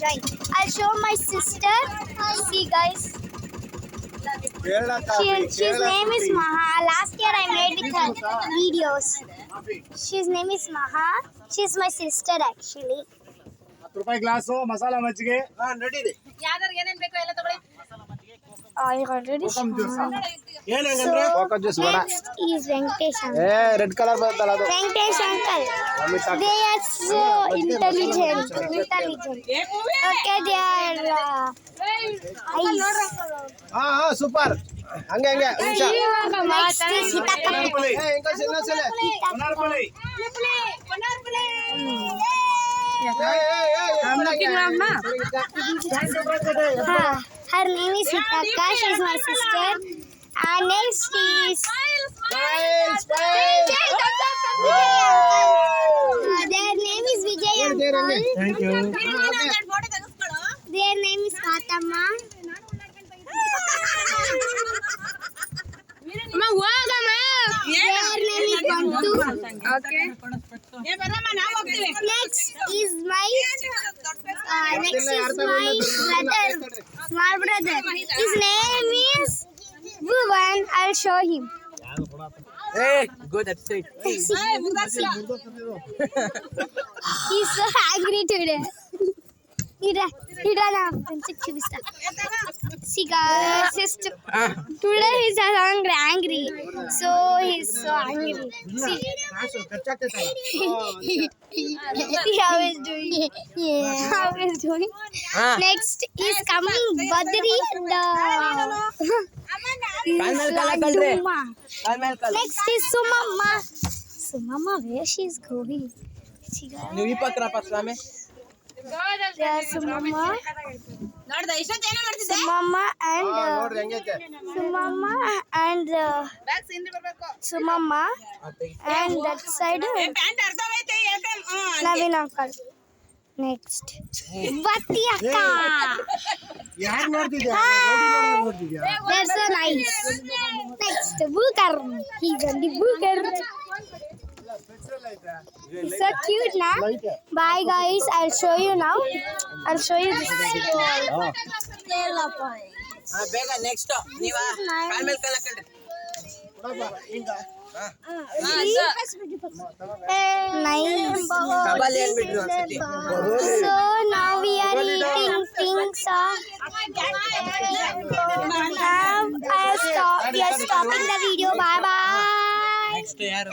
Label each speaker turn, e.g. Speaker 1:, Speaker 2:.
Speaker 1: drawing. I'll show my sister. See, guys. His name is Maha. Last year I made with her videos. His name is Maha. She's my sister actually.
Speaker 2: ₹10 glass masala ಮಜ್ಜಿಗೆ ನಡೀರಿ.
Speaker 1: I already shown.
Speaker 2: Juice ಬೇಡ.
Speaker 1: Next is Venkatesh uncle.
Speaker 2: Red colour ಬರುತ್ತಲ್ಲ ಅದು.
Speaker 1: Venkatesh uncle. They are so intelligent. Okay, they are eyes.
Speaker 2: ಹಾ super. ಹಂಗೆ ನಿಮಿಷ.
Speaker 1: Next is Hitakappa. Her name is Hitaka. She is my sister. And next is their name is Vijay uncle.
Speaker 2: Thank you.
Speaker 1: Their name is Fatama. Their name is Bantu.
Speaker 3: Okay.
Speaker 1: Next is my brother, small brother. His name is Bhuvan. I'll show him.
Speaker 3: Hey, good at it.
Speaker 1: He's so angry today. See guys, sister. Today he's angry. So he's so angry. See. How is doing? Yeah. How is doing? Next is coming Badri. Next is Sumama. Sumama, where she is going? There's Sumama and that side Naveen uncle. Next Bhakti akka. They're so nice. Next Booker. He's on the Booker. He's so cute now. Bye guys, I'll show you now. I'll show you this.
Speaker 3: ಬೇಗ next ನೀವ ಕಾಲ್ ಮೇಲೆ ಕಾಲ್ ಹಾಕೊಂಡ್ರಿ. ಕಬಾಲಿ ಅಂದ್ಬಿಟ್ರು ಒಂದ್ಸತಿ.
Speaker 1: So now we are eating things. We are stopping the video. Bye bye.
Speaker 3: Next ಯಾರು?